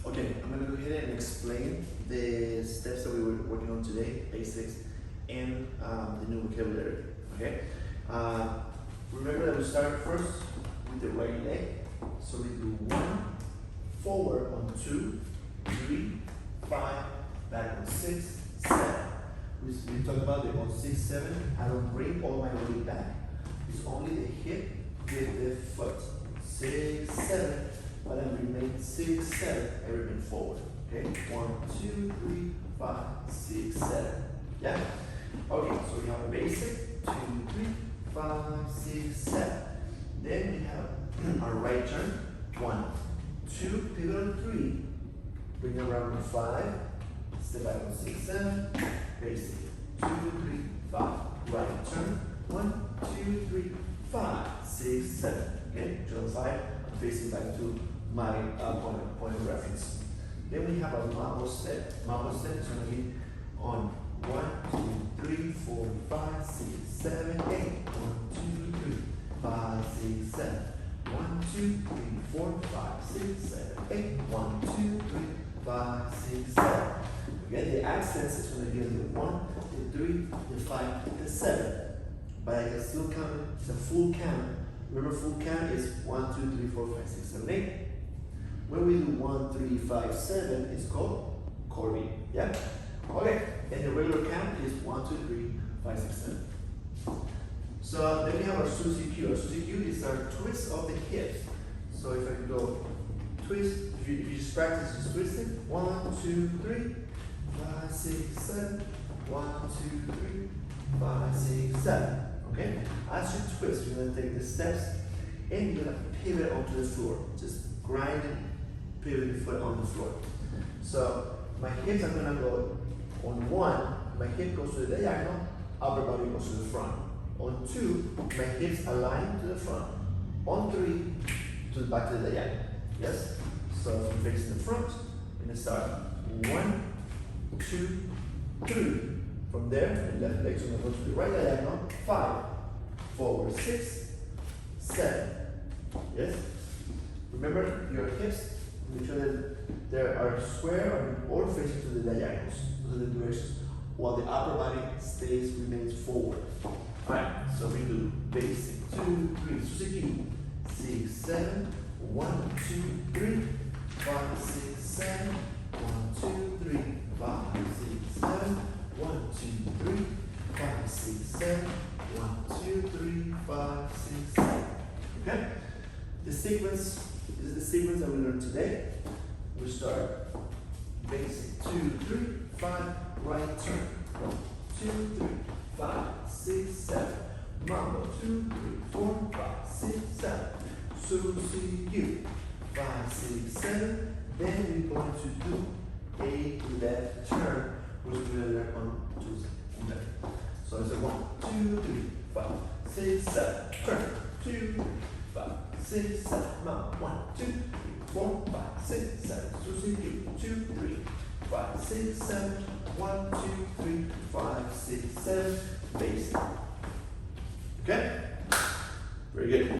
Okay, I'm gonna go ahead and explain the steps that we were working on today, basics, and the new vocabulary. Okay. Remember that we started first with the right leg, so we do 1, forward on 2, 3, 5, back on 6, 7. We talked about the on 6, 7. I don't bring all my weight back. It's only the hip with the foot. 6, 7. But I remain 6, 7. I remain forward. Okay. 1, 2, 3, 5, 6, 7. Yeah. Okay. So we have a basic 2, 3, 5, 6, 7. Then we have our right turn. 1, 2, pivot on 3. Bring around on 5. Step back on 6, 7. Basic 2, 3, 5. Right turn. 1, 2, 3, 5, 6, 7. Okay. Turn 5. I'm facing back to my point of reference. Then we have a Mambo Step. Mambo Step is going to be on 1, 2, 3, 4, 5, 6, 7, 8. 1, 2, 3, 5, 6, 7. 1, 2, 3, 4, 5, 6, 7, 8. 1, 2, 3, 5, 6, 7. Again, the accents is going to be on the 1, the 3, the 5, the 7. But I can still count it. It's a full count. Remember, full count is 1, 2, 3, 4, 5, 6, 7, 8. When we do 1, 3, 5, 7, it's called Corby. Yeah? Okay. And the regular count is 1, 2, 3, 5, 6, 7. So then we have our Suzy Q. Our Suzy Q is our twist of the hips. So if I can go twist, if you just practice just twisting. 1, 2, 3, 5, 6, 7. 1, 2, 3, 5, 6, 7. Okay? As you twist, you're going to take the steps and you're going to pivot onto the floor. Just grind and pivot your foot on the floor. So my hips are going to go on 1, my hip goes to the diagonal, upper body goes to the front. On 2, my hips align to the front. On 3, to the back to the diagonal. Yes? So if I'm facing the front, I'm going to start 1, 2, 3. From there, the left leg's going to go to the right diagonal. 5, forward 6, 7. Yes? Remember your hips, make sure that they are square or facing to the diagonals. Those are the directions. While the upper body remains forward. Alright, so we do basic 2, 3, Suzy Q. 6, 7, 1, 2, 3, 5, 6, 7, 1, 2, 3, 5, 6, 7, 1, 2, 3, 5, 6, 7, 1, 2, 3, 5, 6, 7. Okay? The sequence is the sequence that we learned today. We start basic 2, 3, 5, right turn. 1, 2, 3, 5, 6, 7. Mambo 2, 3, 4, 5, 6, 7. Suzy Q 5, 6, 7. Then we're going to do a left turn, which we're going to learn on Tuesday. So it's a 1, 2, 3, 5, 6, 7. Turn 2, 3, 5, 6, 7. Mambo 1, 2, 3, 4, 5, 6, 7. Suzy Q 2, 3, 5, 6, 7. 1, 2, 3, 5, 6, 7. Basic. Okay? Very good.